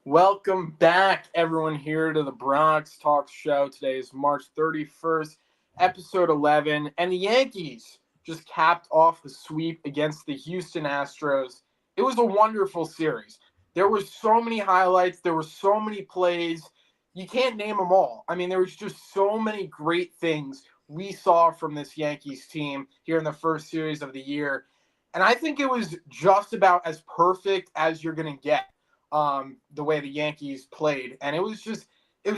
Welcome back, everyone, here to the Bronx Talk Show. Today is March 31st, episode 11, and the Yankees just capped off the sweep against the Houston Astros. It was a wonderful series. There were so many highlights, there were so many plays. You can't name them all. I mean, there was just so many great things we saw from this Yankees team here in the first series of the year. And I think it was just about as perfect as you're going to get the way the Yankees played. And it was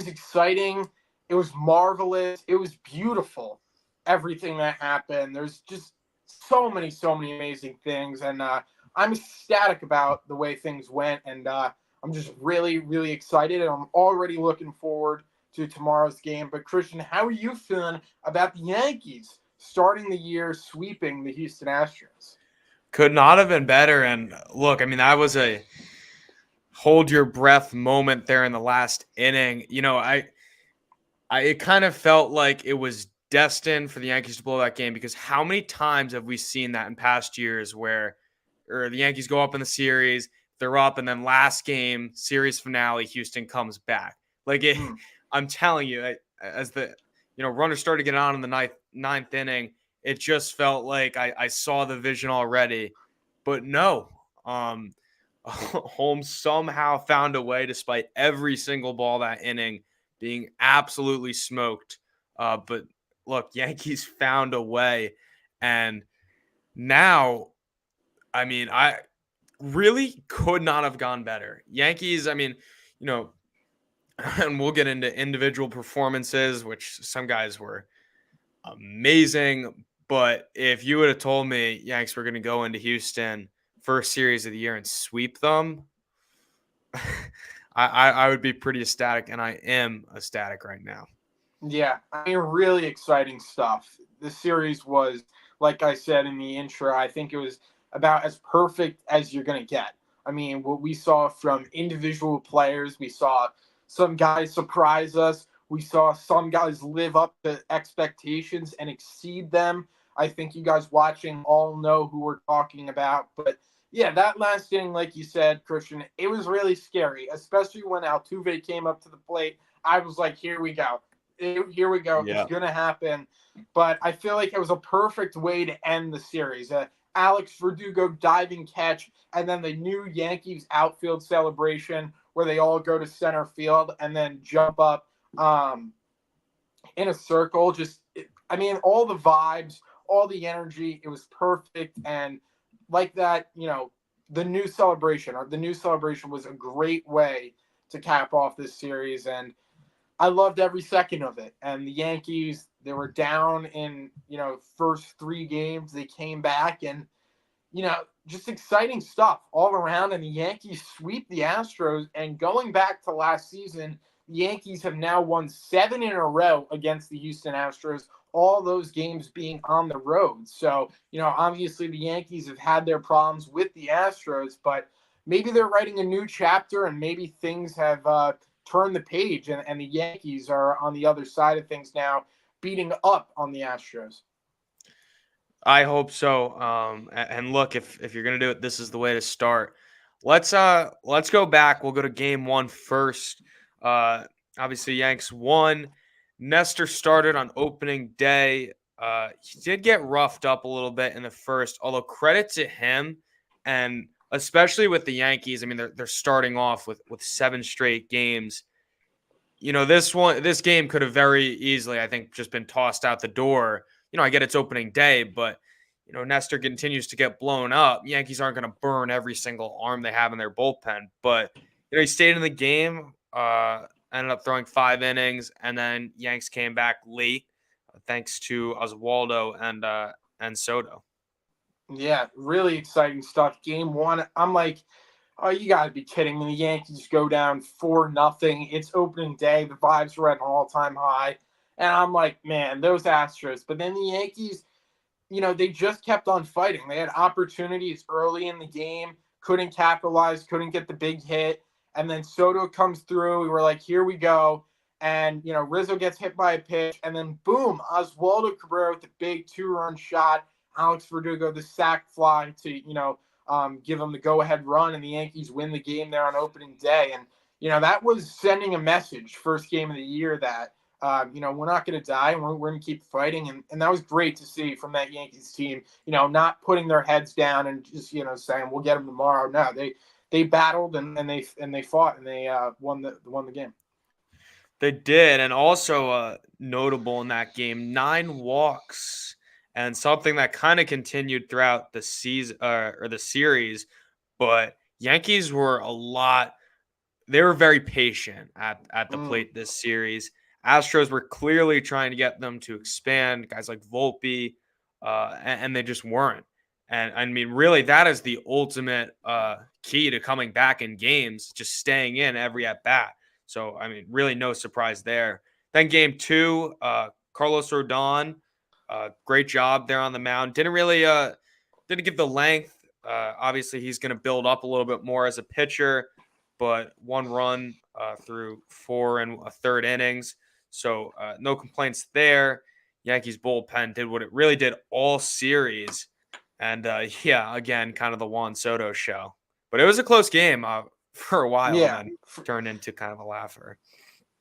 exciting. It was marvelous. It was beautiful, everything that happened. There's just so many amazing things. And I'm ecstatic about the way things went. And I'm just really, really excited. And I'm already looking forward to tomorrow's game. But Christian, how are you feeling about the Yankees starting the year sweeping the Houston Astros? Could not have been better. And look, I mean, that was a hold your breath moment there in the last inning. It kind of felt like it was destined for the Yankees to blow that game, because how many times have we seen that in past years where or the Yankees go up in the series, they're up, and then last game, series finale, Houston comes back. I'm telling you, as the runners started to get on in the ninth inning, it just felt like I saw the vision already. But no, Holmes somehow found a way, despite every single ball that inning being absolutely smoked. But look, Yankees found a way. And now, I mean, I really could not have gone better. Yankees, I mean, and we'll get into individual performances, which some guys were amazing. But if you would have told me Yanks were going to go into Houston first series of the year and sweep them, I would be pretty ecstatic, and I am ecstatic right now. Yeah, I mean, really exciting stuff. The series was, like I said in the intro, I think it was about as perfect as you're going to get. I mean, what we saw from individual players, we saw some guys surprise us. We saw some guys live up to expectations and exceed them. I think you guys watching all know who we're talking about. But yeah, that last inning, like you said, Christian, it was really scary, especially when Altuve came up to the plate. I was like, here we go. Here we go. Yeah. It's going to happen. But I feel like it was a perfect way to end the series. Alex Verdugo diving catch, and then the new Yankees outfield celebration where they all go to center field and then jump up in a circle. All the vibes, all the energy, it was perfect. And like that, the new celebration was a great way to cap off this series. And I loved every second of it. And the Yankees, they were down in, first three games. They came back and, just exciting stuff all around. And the Yankees sweep the Astros. And going back to last season, the Yankees have now won 7 in a row against the Houston Astros, all those games being on the road. So, obviously the Yankees have had their problems with the Astros, but maybe they're writing a new chapter and maybe things have turn the page, and the Yankees are on the other side of things now, beating up on the Astros. I hope so. And look, if you're gonna do it, this is the way to start. Let's go back. We'll go to game one first. Obviously, Yanks won. Nestor started on opening day. He did get roughed up a little bit in the first, although credit to him, and especially with the Yankees. I mean, they're starting off with 7 straight games. This game could have very easily, I think, just been tossed out the door. I get it's opening day, but Nestor continues to get blown up. Yankees aren't going to burn every single arm they have in their bullpen, but he stayed in the game. Ended up throwing 5 innings, and then Yanks came back late, thanks to Oswaldo and Soto. Yeah, really exciting stuff. Game one, I'm like, oh, you got to be kidding me. The Yankees go down 4-0. It's opening day. The vibes were at an all-time high. And I'm like, man, those Astros. But then the Yankees, they just kept on fighting. They had opportunities early in the game, couldn't capitalize, couldn't get the big hit. And then Soto comes through. We were like, here we go. And, Rizzo gets hit by a pitch. And then, boom, Oswaldo Cabrera with the big 2-run shot. Alex Verdugo, the sac fly to, give them the go-ahead run. And the Yankees win the game there on opening day. And, that was sending a message first game of the year that, we're not going to die and we're going to keep fighting. And that was great to see from that Yankees team, not putting their heads down and just, saying we'll get them tomorrow. No, they battled and they fought and they won the game. They did, and also notable in that game, 9 walks, and something that kind of continued throughout the season or the series. But Yankees were they were very patient at the Mm, plate this series. Astros were clearly trying to get them to expand, guys like Volpe, and they just weren't. And I mean, really, that is the ultimate key to coming back in games, just staying in every at bat. So, I mean, really no surprise there. Then game two, Carlos Rodon, great job there on the mound. Didn't give the length. Obviously, he's going to build up a little bit more as a pitcher, but 1 run through 4 1/3 innings. So no complaints there. Yankees bullpen did what it really did all series. And yeah, again, kind of the Juan Soto show. But it was a close game for a while and yeah. then turned into kind of a laugher.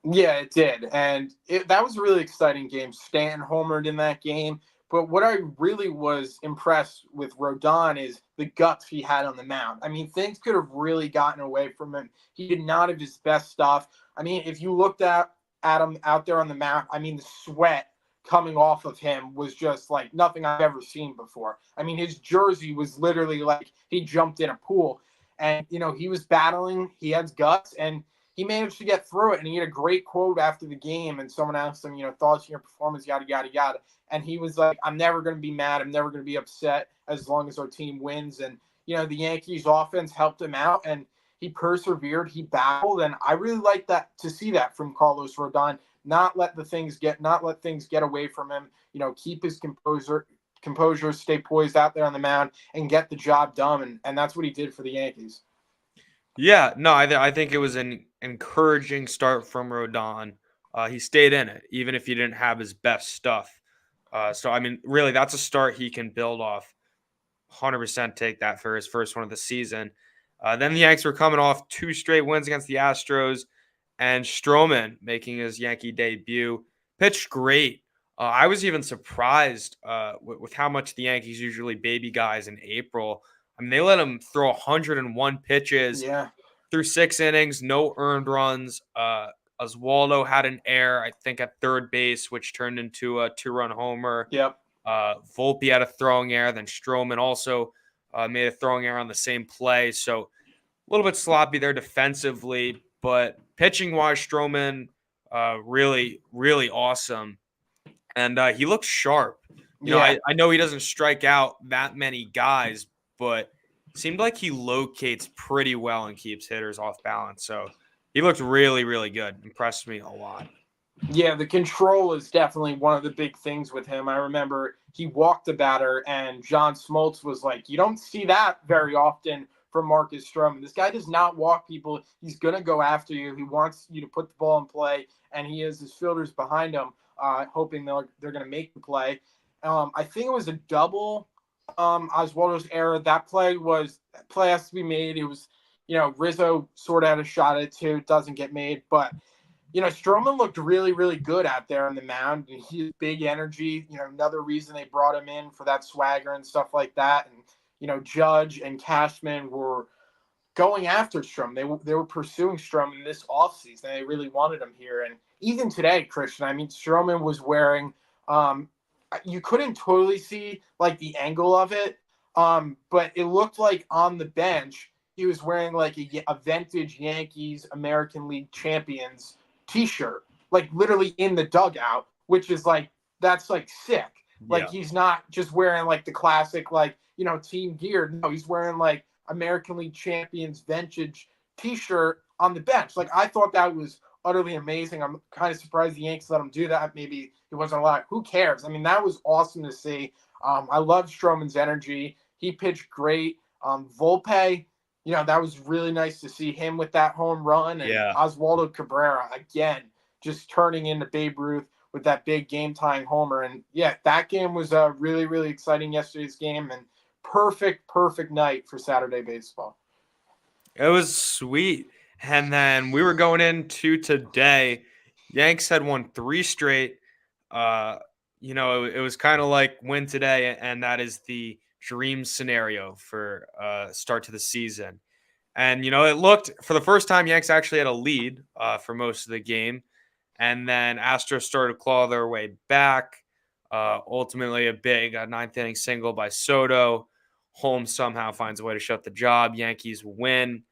Yeah, it did. And that was a really exciting game. Stanton homered in that game. But what I really was impressed with Rodon is the guts he had on the mound. I mean, things could have really gotten away from him. He did not have his best stuff. I mean, if you looked at him out there on the mound, I mean, the sweat coming off of him was just like nothing I've ever seen before. I mean, his jersey was literally like he jumped in a pool. And, he was battling. He has guts. And he managed to get through it, and he had a great quote after the game. And someone asked him, thoughts on your performance, yada yada yada. And he was like, "I'm never going to be mad. I'm never going to be upset as long as our team wins." And the Yankees offense helped him out, and he persevered. He battled, and I really like that to see that from Carlos Rodon. Not let things get away from him. Keep his composure, stay poised out there on the mound, and get the job done. And that's what he did for the Yankees. Yeah, no, I think it was an encouraging start from Rodon. He stayed in it, even if he didn't have his best stuff. So, I mean, really, that's a start he can build off. 100% take that for his first one of the season. Then the Yanks were coming off 2 straight wins against the Astros, and Stroman making his Yankee debut. Pitched great. I was even surprised with how much the Yankees usually baby guys in April. I mean, they let him throw 101 pitches Yeah. through 6 innings, no earned runs. Oswaldo had an error, I think, at third base, which turned into a 2-run homer. Yep. Volpe had a throwing error. Then Stroman also made a throwing error on the same play. So a little bit sloppy there defensively, but pitching wise, Stroman really, really awesome. And he looks sharp. Yeah. I know he doesn't strike out that many guys, but seemed like he locates pretty well and keeps hitters off balance. So he looked really, really good. Impressed me a lot. Yeah, the control is definitely one of the big things with him. I remember he walked the batter, and John Smoltz was like, "You don't see that very often from Marcus Stroman. This guy does not walk people. He's going to go after you. He wants you to put the ball in play, and he has his fielders behind him, hoping they're going to make the play." I think it was a double Oswaldo's error. That play has to be made. It was, Rizzo sort of had a shot at it too. Doesn't get made, but Stroman looked really, really good out there on the mound. And he's big energy. Another reason they brought him in for that swagger and stuff like that. And Judge and Cashman were going after Stroman. They were pursuing Stroman this offseason. They really wanted him here. And even today, Christian, I mean, Stroman was wearing. You couldn't totally see like the angle of it, but it looked like on the bench he was wearing like a vintage Yankees American League Champions T-shirt, like literally in the dugout, which is like that's like sick. Like Yeah. he's not just wearing like the classic like team gear. No, he's wearing like American League Champions vintage T-shirt on the bench. Like I thought that was utterly amazing. I'm kind of surprised the Yankees let him do that. Maybe he wasn't allowed. Who cares? I mean, that was awesome to see. I love Stroman's energy. He pitched great. Volpe, that was really nice to see him with that home run. And Yeah. Oswaldo Cabrera, again, just turning into Babe Ruth with that big game-tying homer. And, yeah, that game was really, really exciting, yesterday's game. And perfect night for Saturday baseball. It was sweet. And then we were going into today. Yanks had won 3 straight. Uh, it was kind of like win today, and that is the dream scenario for start to the season. And it looked for the first time Yanks actually had a lead for most of the game, and then Astros started to claw their way back. Ultimately, a big ninth inning single by Soto. Holmes somehow finds a way to shut the job. Yankees win.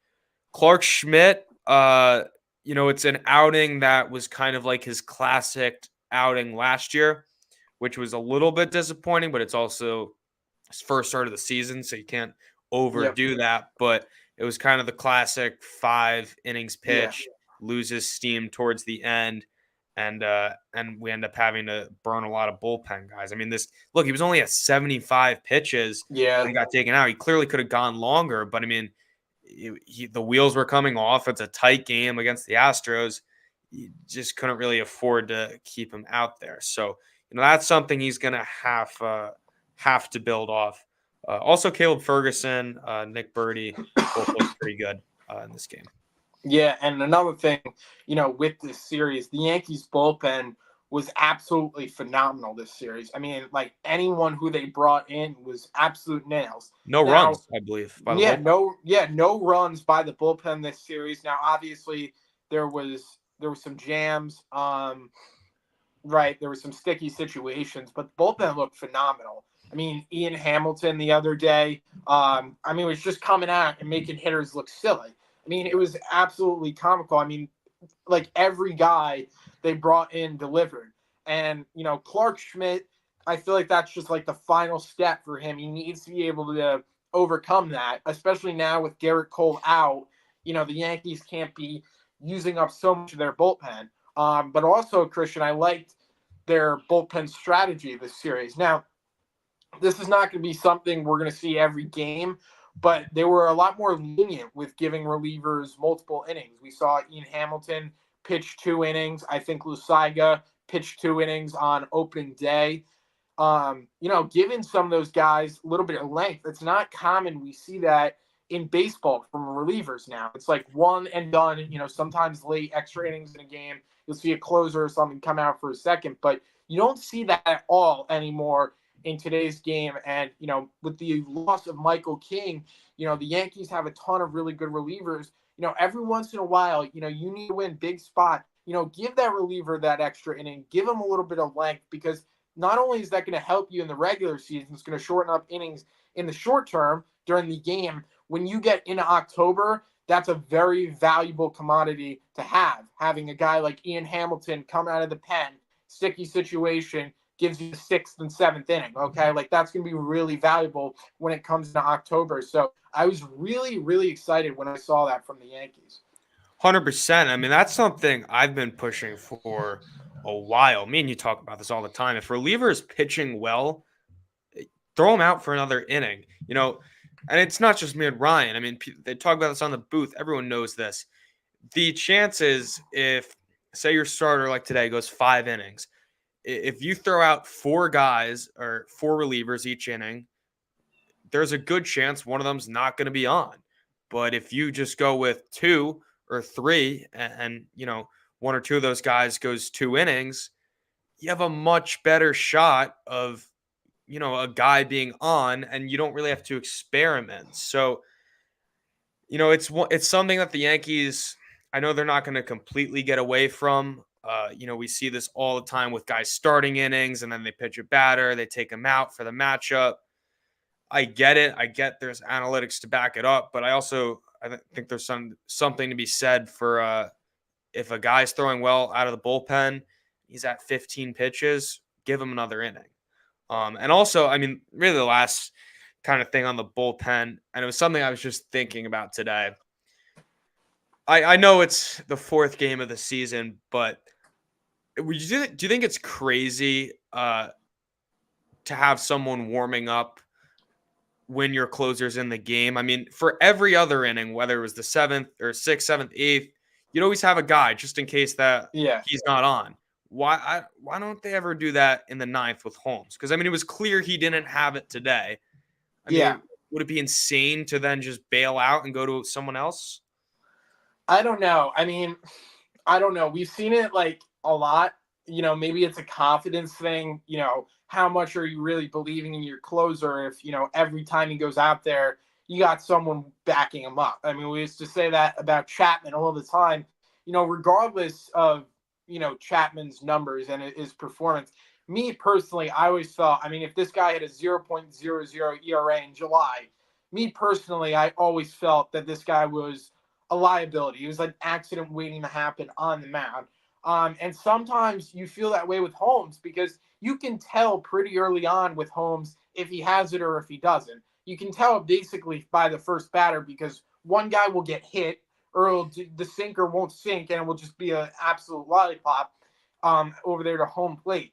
Clark Schmidt, it's an outing that was kind of like his classic outing last year, which was a little bit disappointing, but it's also his first start of the season, so you can't Yep. overdo that. But it was kind of the classic 5 innings Yeah. pitch, loses steam towards the end, and we end up having to burn a lot of bullpen guys. I mean, he was only at 75 pitches Yeah. when he got taken out. He clearly could have gone longer, but I mean, the wheels were coming off. It's a tight game against the Astros. You just couldn't really afford to keep him out there. So that's something he's going to have to build off. Also, Caleb Ferguson, Nick Birdie, both look pretty good in this game. Yeah, and another thing, with this series, the Yankees bullpen was absolutely phenomenal this series. I mean, like anyone who they brought in was absolute nails. No Now, runs, I believe, by the yeah, bullpen. no runs by the bullpen this series. Now, obviously, there was some jams. Right, there were some sticky situations, but the bullpen looked phenomenal. I mean, Ian Hamilton the other day, was just coming out and making hitters look silly. I mean, it was absolutely comical. I mean, like every guy they brought in delivered. And, Clark Schmidt, I feel like that's just like the final step for him. He needs to be able to overcome that, especially now with Garrett Cole out. The Yankees can't be using up so much of their bullpen. But also, Christian, I liked their bullpen strategy this series. Now, this is not going to be something we're going to see every game, but they were a lot more lenient with giving relievers multiple innings. We saw Ian Hamilton pitch 2 innings. I think Lusiga pitched 2 innings on opening day. Giving some of those guys a little bit of length. It's not common. We see that in baseball from relievers now. It's like one and done. Sometimes late extra innings in a game, you'll see a closer or something come out for a second, but you don't see that at all anymore in today's game. And, with the loss of Michael King, the Yankees have a ton of really good relievers. Every once in a while, you need to win big spot. Give that reliever that extra inning, give him a little bit of length, because not only is that going to help you in the regular season, it's going to shorten up innings in the short term during the game. When you get into October, that's a very valuable commodity to have. Having a guy like Ian Hamilton come out of the pen, sticky situation, gives you the 6th and 7th inning. Okay, like that's going to be really valuable when it comes to October. So I was really, really excited when I saw that from the Yankees. 100%. I mean, that's something I've been pushing for a while. Me and you talk about this all the time. If reliever is pitching well, throw him out for another inning. And it's not just me and Ryan. I mean, they talk about this on the booth. Everyone knows this. The chances, if say your starter like today goes 5 innings, if you throw out 4 guys or 4 relievers each inning, there's a good chance one of them's not going to be on. But if you just go with 2 or 3 and 1 or 2 of those guys goes 2 innings, you have a much better shot of a guy being on, and you don't really have to experiment. So it's something that the Yankees, I know they're not going to completely get away from. We see this all the time with guys starting innings and then they pitch a batter, they take them out for the matchup. I get it. I get there's analytics to back it up, but I think there's something to be said for if a guy's throwing well out of the bullpen, he's at 15 pitches, give him another inning. And also, I mean, really the last kind of thing on the bullpen, and it was something I was just thinking about today. I know it's the 4th game of the season, but do you think it's crazy to have someone warming up when your closer's in the game? I mean, for every other inning, whether it was the 7th or 6th, 7th, 8th, you'd always have a guy just in case that Yeah. he's not on. Why don't they ever do that in the 9th with Holmes? Because, I mean, it was clear he didn't have it today. I Yeah. mean, would it be insane to then just bail out and go to someone else? I don't know. I mean, I don't know. We've seen it like a lot. Maybe it's a confidence thing. How much are you really believing in your closer if, every time he goes out there, you got someone backing him up? I mean, we used to say that about Chapman all the time, regardless of, Chapman's numbers and his performance. Me personally, I always felt, I mean, if this guy had a 0.00 ERA in July, me personally, I always felt that this guy was a liability. It was like an accident waiting to happen on the mound. And sometimes you feel that way with Holmes because you can tell pretty early on with Holmes if he has it or if he doesn't. You can tell basically by the first batter because one guy will get hit or the sinker won't sink and it will just be an absolute lollipop over there to home plate.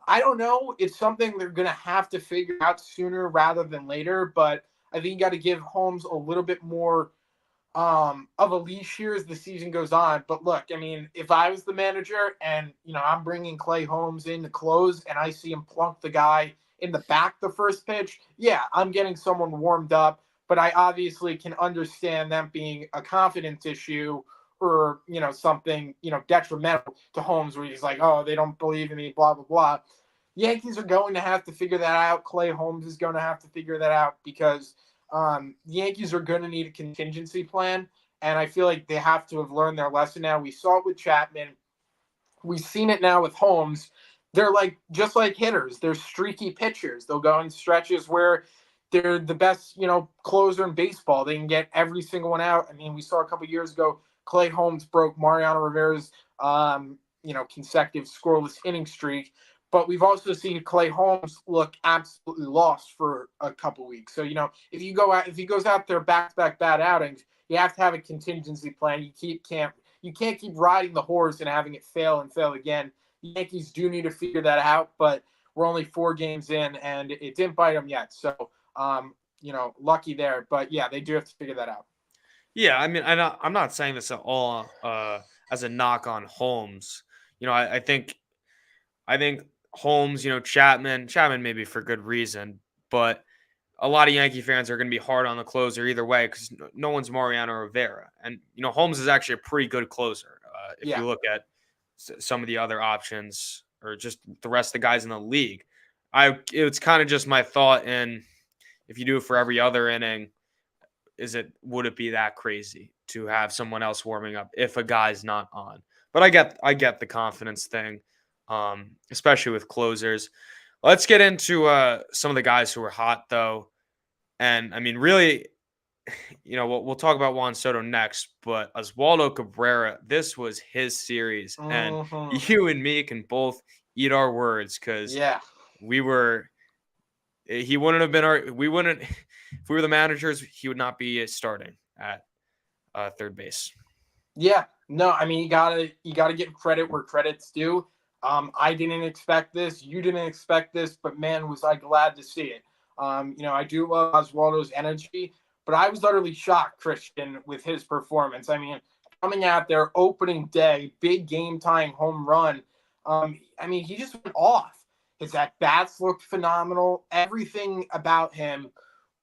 I don't know. It's something they're going to have to figure out sooner rather than later, but I think you got to give Holmes a little bit more of a leash here as the season goes on. But look, I mean, if I was the manager and, I'm bringing Clay Holmes in to close and I see him plunk the guy in the back the first pitch, yeah, I'm getting someone warmed up. But I obviously can understand that being a confidence issue or, something, detrimental to Holmes where he's like, oh, they don't believe in me, blah, blah, blah. Yankees are going to have to figure that out. Clay Holmes is going to have to figure that out because the Yankees are going to need a contingency plan, and I feel like they have to have learned their lesson now. We saw it with Chapman. We've seen it now with Holmes. They're like just like hitters. They're streaky pitchers. They'll go in stretches where they're the best, closer in baseball. They can get every single one out. I mean, we saw a couple years ago, Clay Holmes broke Mariano Rivera's, consecutive scoreless inning streak. But we've also seen Clay Holmes look absolutely lost for a couple weeks. So, if he goes out there back-to-back bad outings, you have to have a contingency plan. You can't keep riding the horse and having it fail and fail again. The Yankees do need to figure that out, but we're only 4 games in, and it didn't bite them yet. So, lucky there. But yeah, they do have to figure that out. Yeah, I mean, I'm not saying this at all as a knock on Holmes. I think Holmes, Chapman maybe for good reason, but a lot of Yankee fans are going to be hard on the closer either way because no one's Mariano Rivera, and Holmes is actually a pretty good closer. If Yeah. you look at some of the other options or just the rest of the guys in the league, it's kind of just my thought. And if you do it for every other inning, would it be that crazy to have someone else warming up if a guy's not on? But I get the confidence thing, especially with closers. Let's get into some of the guys who are hot though, and I mean, really, we'll talk about Juan Soto next, but Oswaldo Cabrera, this was his series, and Mm-hmm. you and me can both eat our words because Yeah. we were he wouldn't have been we wouldn't if we were the managers, he would not be starting at third base. Yeah, no, I mean you gotta give credit where credit's due. I didn't expect this, you didn't expect this, but man, was I glad to see it. I do love Oswaldo's energy, but I was utterly shocked, Christian, with his performance. I mean, coming out there opening day, big game time home run. I mean, he just went off. His at bats looked phenomenal. Everything about him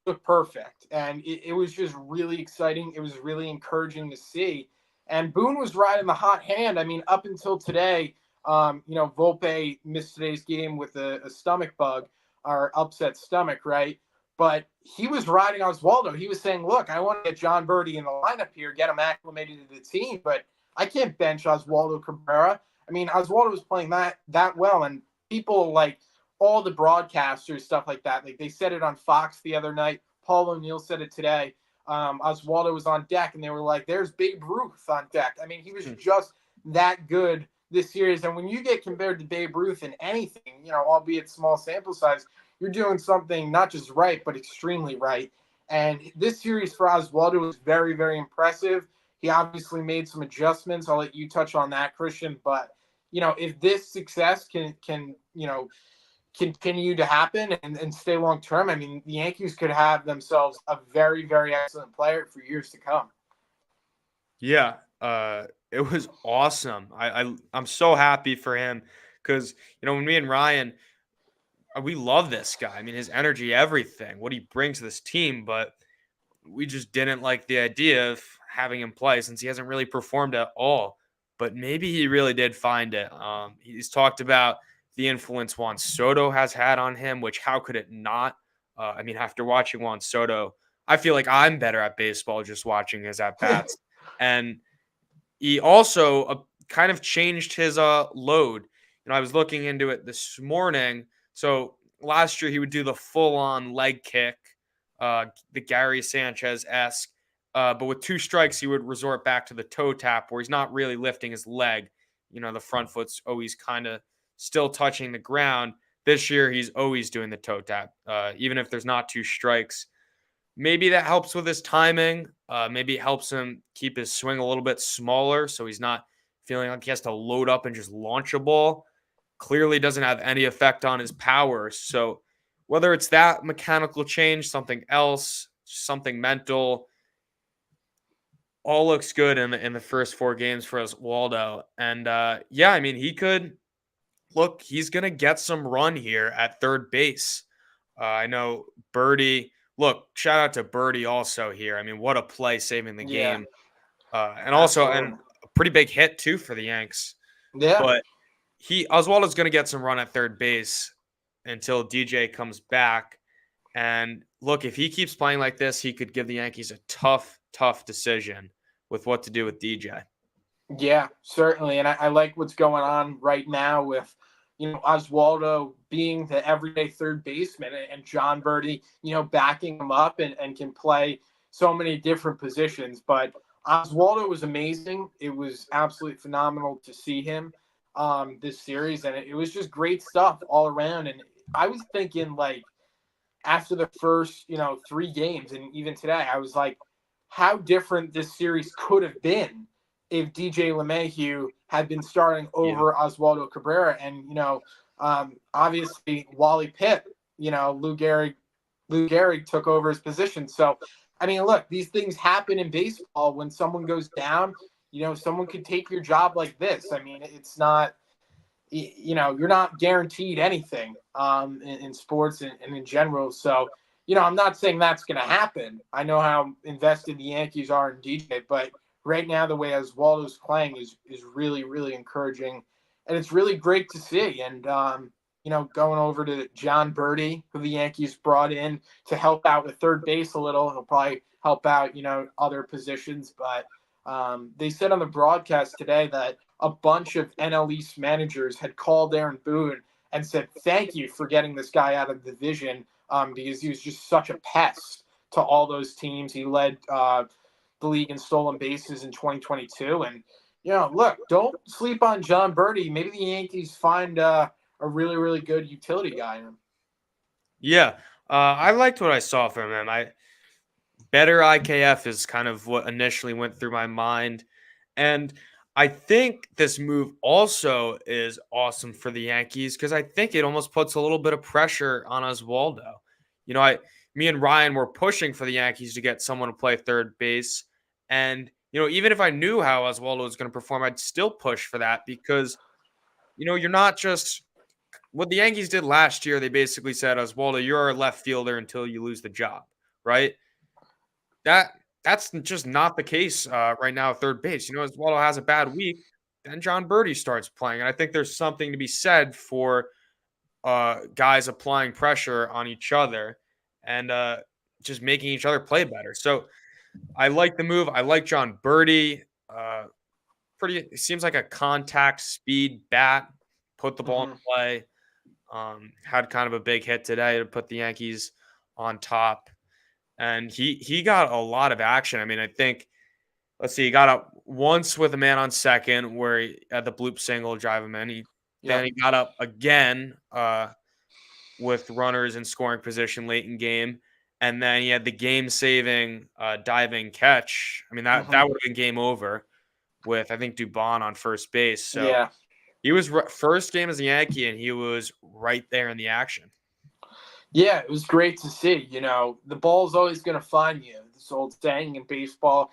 looked perfect, and it was just really exciting. It was really encouraging to see. And Boone was riding the hot hand. I mean, up until today, Volpe missed today's game with a stomach bug or upset stomach, right? But he was riding Oswaldo. He was saying, look, I want to get John Birdie in the lineup here, get him acclimated to the team, but I can't bench Oswaldo Cabrera. I mean, Oswaldo was playing that well, and people like all the broadcasters, stuff like that, like they said it on Fox the other night. Paul O'Neill said it today. Oswaldo was on deck, and they were like, "There's Babe Ruth on deck." I mean, he was just that good this series. And when you get compared to Babe Ruth in anything, albeit small sample size, you're doing something not just right, but extremely right. And this series for Oswaldo was very, very impressive. He obviously made some adjustments. I'll let you touch on that, Christian. But if this success can continue to happen and stay long term, I mean, the Yankees could have themselves a very, very excellent player for years to come. Yeah, it was awesome. I'm so happy for him because when me and Ryan, we love this guy. I mean, his energy, everything, what he brings to this team, but we just didn't like the idea of having him play since he hasn't really performed at all. But maybe he really did find it. He's talked about the influence Juan Soto has had on him, which how could it not? I mean, after watching Juan Soto, I feel like I'm better at baseball just watching his at bats. And he also kind of changed his load. I was looking into it this morning. So last year he would do the full on leg kick, the Gary Sanchez esque. But with 2 strikes, he would resort back to the toe tap where he's not really lifting his leg. The front foot's always kind of still touching the ground. This year, he's always doing the toe tap, even if there's not 2 strikes. Maybe that helps with his timing. Maybe it helps him keep his swing a little bit smaller so he's not feeling like he has to load up and just launch a ball. Clearly doesn't have any effect on his power. So whether it's that mechanical change, something else, something mental, all looks good in the first 4 games for Oswaldo. And yeah, I mean, he's going to get some run here at third base. I know Birdie. Look, shout out to Birdie also here. I mean, what a play saving the Yeah, game. And also absolutely. a pretty big hit too for the Yanks. Yeah. But Oswaldo's going to get some run at third base until DJ comes back. And look, if he keeps playing like this, he could give the Yankees a tough, tough decision with what to do with DJ. Yeah, certainly. And I like what's going on right now with, Oswaldo being the everyday third baseman and John Birdie, backing him up and can play so many different positions. But Oswaldo was amazing. It was absolutely phenomenal to see him this series. And it was just great stuff all around. And I was thinking, like, after the first, 3 games and even today, I was like, how different this series could have been if DJ LeMahieu had been starting Yeah. over Oswaldo Cabrera. And, obviously Wally Pipp, Lou Gehrig took over his position. So, I mean, look, these things happen in baseball. When someone goes down, someone could take your job like this. I mean, it's not, you're not guaranteed anything in sports and in general. So, I'm not saying that's going to happen. I know how invested the Yankees are in DJ, but right now the way Oswaldo's playing is really, really encouraging. And it's really great to see. And, going over to John Birdie, who the Yankees brought in to help out with third base a little. He'll probably help out, other positions. But they said on the broadcast today that a bunch of NL East managers had called Aaron Boone and said, thank you for getting this guy out of the division because he was just such a pest to all those teams. He led the league in stolen bases in 2022. And, look, don't sleep on John Birdie. Maybe the Yankees find a really, really good utility guy in him. Yeah. I liked what I saw from him. Better IKF is kind of what initially went through my mind. And I think this move also is awesome for the Yankees because I think it almost puts a little bit of pressure on Oswaldo. Me and Ryan were pushing for the Yankees to get someone to play third base. And, even if I knew how Oswaldo was going to perform, I'd still push for that because, you're not just what the Yankees did last year. They basically said, Oswaldo, you're our left fielder until you lose the job, right? That's just not the case right now at third base. Oswaldo has a bad week, then John Birdie starts playing. And I think there's something to be said for guys applying pressure on each other and just making each other play better. So I like the move. I like John Birdie. It seems like a contact speed bat, put the ball in play. Had kind of a big hit today to put the Yankees on top. And he got a lot of action. I mean, I think, let's see, he got up once with a man on second where he had the bloop single drive him in. Then he got up again with runners in scoring position late in game. And then he had the game-saving diving catch. I mean, that would have been game over with, I think, Dubon on first base. So he was first game as a Yankee, and he was right there in the action. Yeah, it was great to see. The ball's always going to find you, this old saying in baseball.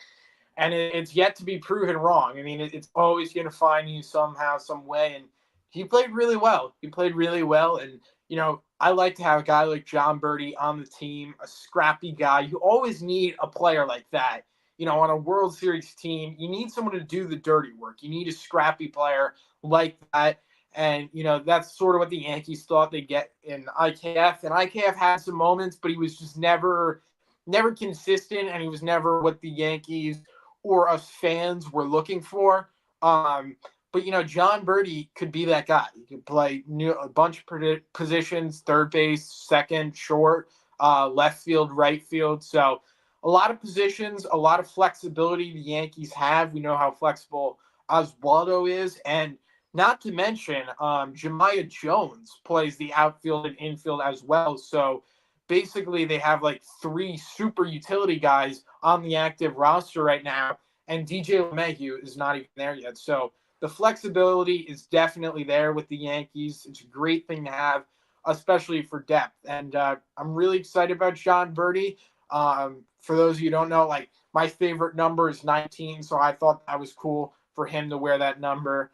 And it's yet to be proven wrong. I mean, it's always going to find you somehow, some way. And he played really well. And, I like to have a guy like John Birdie on the team, a scrappy guy. You always need a player like that on a World Series team, you need someone to do the dirty work. You need a scrappy player like that. And, that's sort of what the Yankees thought they'd get in IKF. And IKF had some moments, but he was just never consistent, and he was never what the Yankees or us fans were looking for. But John Birdie could be that guy. He could play a bunch of positions: third base, second, short, left field, right field. So a lot of positions, a lot of flexibility the Yankees have. We know how flexible Oswaldo is, and not to mention Jemiah Jones plays the outfield and infield as well. So basically, they have like three super utility guys on the active roster right now, and DJ LeMahieu is not even there yet. So the flexibility is definitely there with the Yankees. It's a great thing to have, especially for depth. And I'm really excited about John Birdie. For those of you who don't know, like, my favorite number is 19, so I thought that was cool for him to wear that number.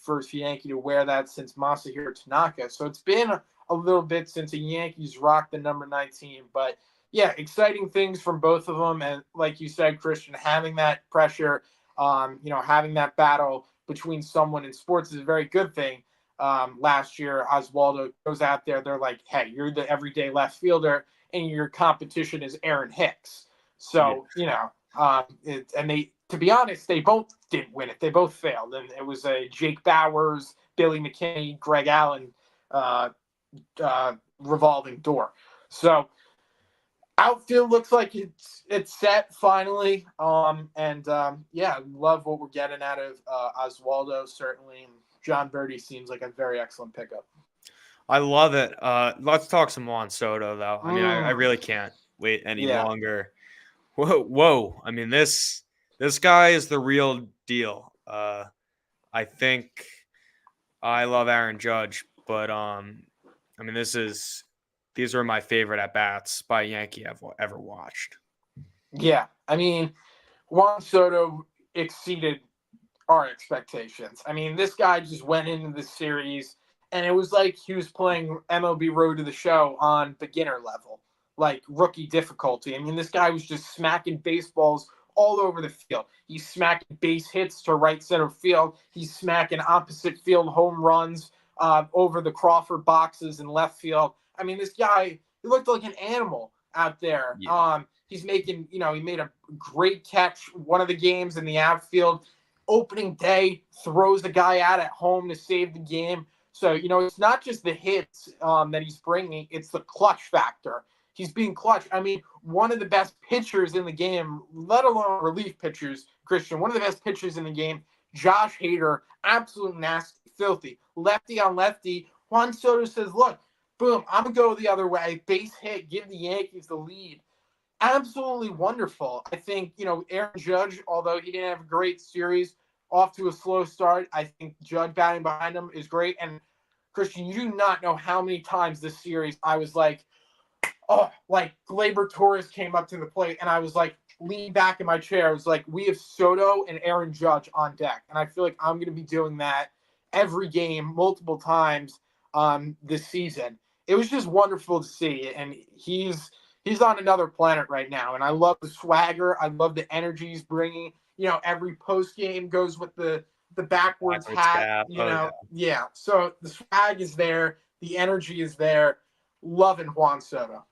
First Yankee to wear that since Masahiro Tanaka. So it's been a little bit since the Yankees rocked the number 19. But yeah, exciting things from both of them. And like you said, Christian, having that pressure, having that battle between someone in sports is a very good thing. Last year, Oswaldo goes out there. They're like, hey, you're the everyday left fielder, and your competition is Aaron Hicks. So, and they, to be honest, they both didn't win it. They both failed. And it was a Jake Bowers, Billy McKinney, Greg Allen revolving door. So outfield looks like it's set finally. Yeah, love what we're getting out of Oswaldo, certainly. And John Birdie seems like a very excellent pickup. I love it. Let's talk some Juan Soto, though. I mean, I really can't wait any longer. Whoa. I mean, this guy is the real deal. I think I love Aaron Judge, but I mean, these are my favorite at bats by a Yankee I've ever watched. Yeah, I mean, Juan Soto exceeded our expectations. I mean, this guy just went into the series, and it was like he was playing MLB Road to the Show on beginner level, like rookie difficulty. I mean, this guy was just smacking baseballs all over the field. He's smacking base hits to right center field. He's smacking opposite field home runs over the Crawford boxes in left field. I mean, this guy, he looked like an animal out there. Yeah. He's making, he made a great catch one of the games in the outfield. Opening day, throws the guy out at home to save the game. So, it's not just the hits that he's bringing, it's the clutch factor. He's being clutch. I mean, one of the best pitchers in the game, let alone relief pitchers, Christian, one of the best pitchers in the game, Josh Hader, absolute nasty, filthy. Lefty on lefty. Juan Soto says, look, boom, I'm going to go the other way. Base hit, give the Yankees the lead. Absolutely wonderful. I think, Aaron Judge, although he didn't have a great series, off to a slow start, I think Judge batting behind him is great. And Christian, you do not know how many times this series I was like, oh, like Gleyber Torres came up to the plate, and I was like, leaned back in my chair. I was like, we have Soto and Aaron Judge on deck. And I feel like I'm going to be doing that every game, multiple times this season. It was just wonderful to see. And he's on another planet right now. And I love the swagger. I love the energy he's bringing. Every post game goes with the backwards hat. Cap. Yeah. So the swag is there. The energy is there. Loving Juan Soto.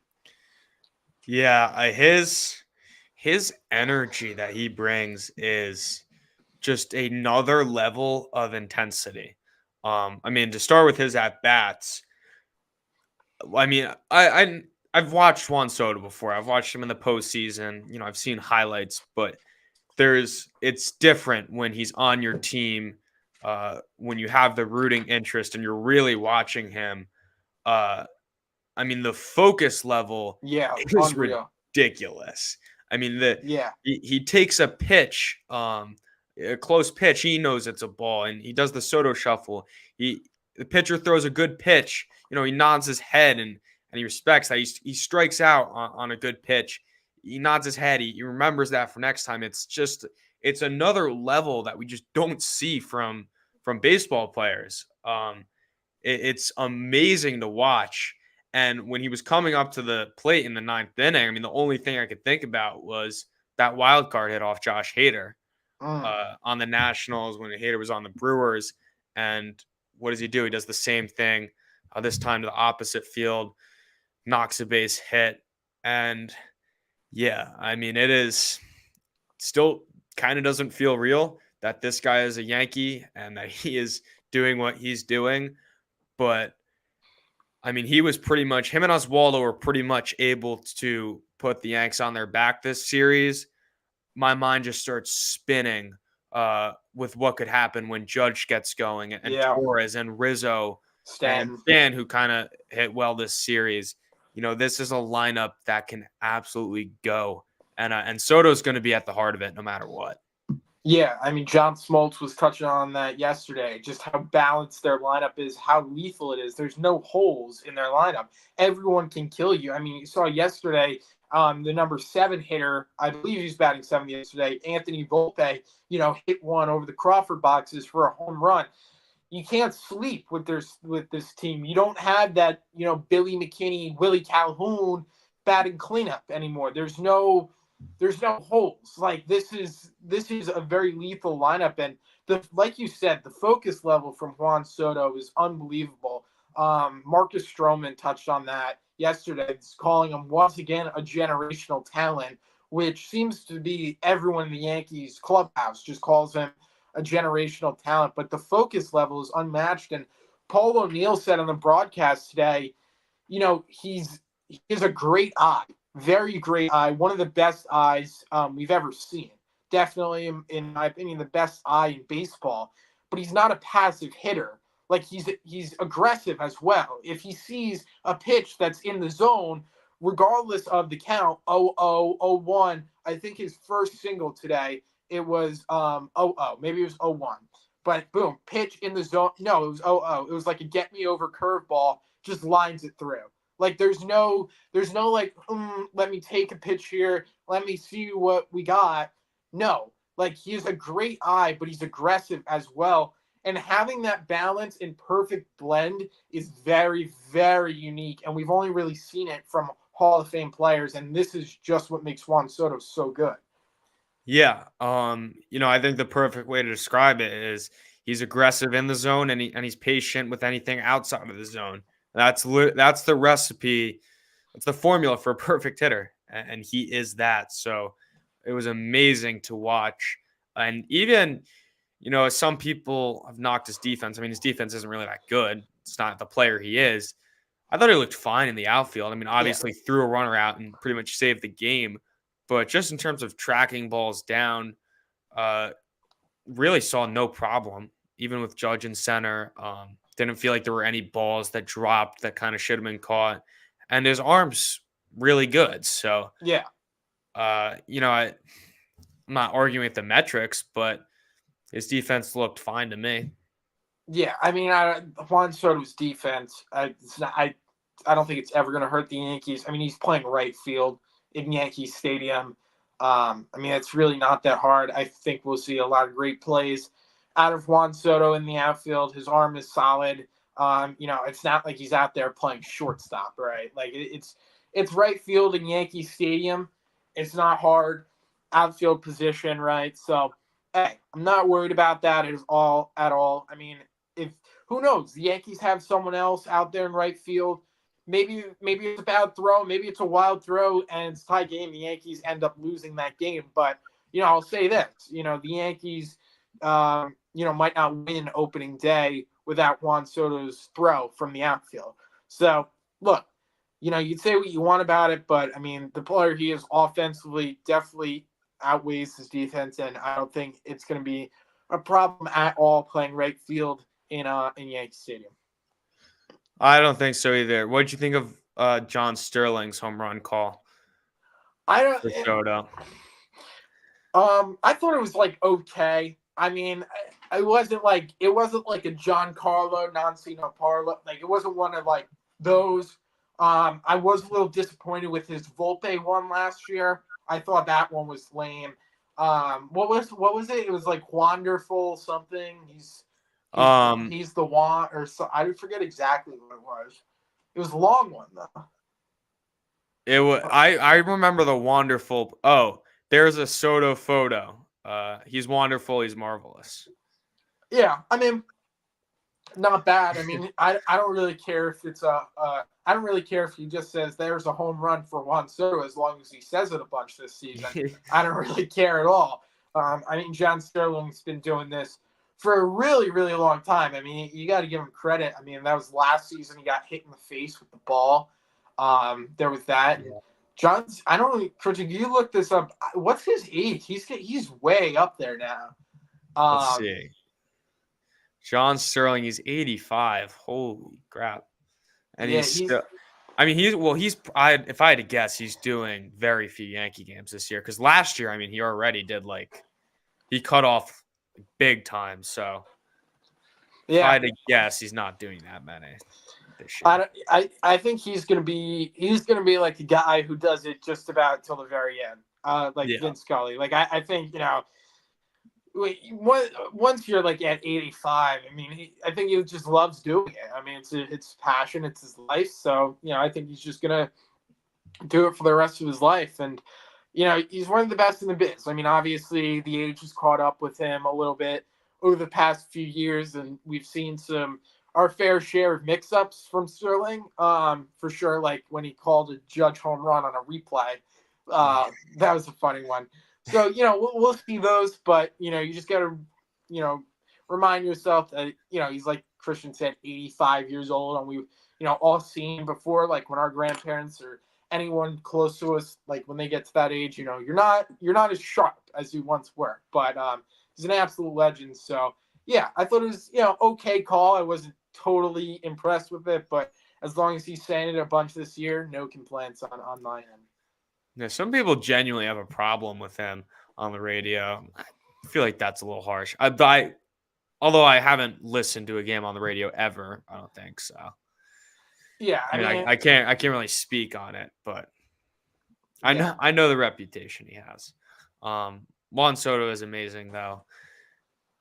Yeah, his energy that he brings is just another level of intensity. I mean, to start with his at bats, I mean, I've watched Juan Soto before. I've watched him in the postseason. I've seen highlights, but it's different when he's on your team, when you have the rooting interest and you're really watching him. I mean, the focus level is unreal. ridiculous. I mean, Yeah. he takes a pitch, a close pitch. He knows it's a ball, and he does the Soto shuffle. The pitcher throws a good pitch. He nods his head and he respects that. He strikes out on a good pitch. He nods his head. He remembers that for next time. It's another level that we just don't see from baseball players. It's amazing to watch. And when he was coming up to the plate in the ninth inning, I mean, the only thing I could think about was that wild card hit off Josh Hader Mm. on the Nationals when Hader was on the Brewers. And what does he do? He does the same thing, this time to the opposite field, knocks a base hit. And yeah, I mean, it is still kind of doesn't feel real that this guy is a Yankee and that he is doing what he's doing. But I mean, he was pretty much, him and Oswaldo were pretty much able to put the Yanks on their back this series. My mind just starts spinning with what could happen when Judge gets going and Yeah. Torres and Rizzo and Stanton. Stan, who kind of hit well this series. You know, this is a lineup that can absolutely go. And Soto's going to be at the heart of it no matter what. Yeah, I mean, John Smoltz was touching on that yesterday, just how balanced their lineup is, how lethal it is. There's no holes in their lineup. Everyone can kill you. I mean, you saw yesterday the number 7 hitter, I believe he's batting 7 yesterday, Anthony Volpe, hit one over the Crawford boxes for a home run. You can't sleep with this team. You don't have that, Billy McKinney, Willie Calhoun batting cleanup anymore. There's no holes. Like this is a very lethal lineup, and like you said, the focus level from Juan Soto is unbelievable. Marcus Stroman touched on that yesterday, calling him once again a generational talent, which seems to be everyone in the Yankees clubhouse just calls him a generational talent. But the focus level is unmatched. And Paul O'Neill said on the broadcast today, he has a great eye. Very great eye, one of the best eyes we've ever seen. Definitely, in my opinion, the best eye in baseball. But he's not a passive hitter. Like he's aggressive as well. If he sees a pitch that's in the zone, regardless of the count, 0-0, 0-1, I think his first single today, it was 0-0, maybe it was 0-1. But boom, pitch in the zone. No, it was 0-0. It was like a get me over curveball, just lines it through. Like there's no like, let me take a pitch here. Let me see what we got. No, like he has a great eye, but he's aggressive as well. And having that balance and perfect blend is very, very unique. And we've only really seen it from Hall of Fame players. And this is just what makes Juan Soto so good. Yeah. I think the perfect way to describe it is he's aggressive in the zone and he's patient with anything outside of the zone. That's the recipe. That's the formula for a perfect hitter, and he is that. So it was amazing to watch. And even, some people have knocked his defense. I mean, his defense isn't really that good. It's not the player he is. I thought he looked fine in the outfield. I mean, obviously threw a runner out and pretty much saved the game. But just in terms of tracking balls down, really saw no problem, even with Judge in center. Didn't feel like there were any balls that dropped that kind of should have been caught. And his arm's really good. So, Yeah. I'm not arguing with the metrics, but his defense looked fine to me. Yeah, I mean, Juan Soto's defense, I don't think it's ever going to hurt the Yankees. I mean, he's playing right field in Yankee Stadium. I mean, it's really not that hard. I think we'll see a lot of great plays out of Juan Soto in the outfield. His arm is solid. It's not like he's out there playing shortstop, right? Like it's right field in Yankee Stadium. It's not hard outfield position, right? So, hey, I'm not worried about that at all. I mean, if who knows, the Yankees have someone else out there in right field. Maybe it's a bad throw, maybe it's a wild throw, and it's a tie game. The Yankees end up losing that game. But I'll say this: the Yankees, might not win opening day without Juan Soto's throw from the outfield. So look, you'd say what you want about it, but I mean, the player he is offensively definitely outweighs his defense, and I don't think it's going to be a problem at all playing right field in Yankee Stadium. I don't think so either. What did you think of John Sterling's home run call? I don't. For Soto. I thought it was like okay. I mean, it wasn't like a Giancarlo Nancino Parlo. Like it wasn't one of like those. I was a little disappointed with his Volpe one last year. I thought that one was lame. What was it? It was like wonderful something. He's the one or so. I forget exactly what it was. It was a long one though. It was. I remember the wonderful. Oh, there's a Soto photo. He's wonderful. He's marvelous. Yeah, I mean, not bad. I mean, I don't really care if it's I don't really care if he just says there's a home run for Juan Soto as long as he says it a bunch this season. I don't really care at all. I mean, John Sterling's been doing this for a really, really long time. I mean, you got to give him credit. I mean, that was last season. He got hit in the face with the ball. There was that. Yeah. John's. I don't know, Christian. You look this up. What's his age? He's way up there now. Let's see. John Sterling, he's 85. Holy crap. And Yeah, he's still, I mean, if I had to guess, he's doing very few Yankee games this year. Because last year, I mean, he already did he cut off big time. So if I yeah. had to guess, he's not doing that many this year. I think he's gonna be like a guy who does it just about till the very end. Like Yeah. Vince Scully. Like I think once you're like at 85, I mean, I think he just loves doing it. I mean, it's passion, it's his life. So I think he's just gonna do it for the rest of his life. And he's one of the best in the biz. I mean, obviously the age has caught up with him a little bit over the past few years, and we've seen our fair share of mix-ups from Sterling, for sure. Like when he called a Judge home run on a replay, that was a funny one. So we'll see those, but you just got to remind yourself that he's, like Christian said, 85 years old, and we've all seen before, like when our grandparents or anyone close to us, like when they get to that age, you're not as sharp as you once were, but he's an absolute legend. So yeah, I thought it was okay call. I wasn't totally impressed with it, but as long as he's saying it a bunch this year, no complaints on my end. Yeah, some people genuinely have a problem with him on the radio. I feel like that's a little harsh. Although I haven't listened to a game on the radio ever, I don't think so. Yeah, I mean, I can't really speak on it, but I know the reputation he has. Juan Soto is amazing, though.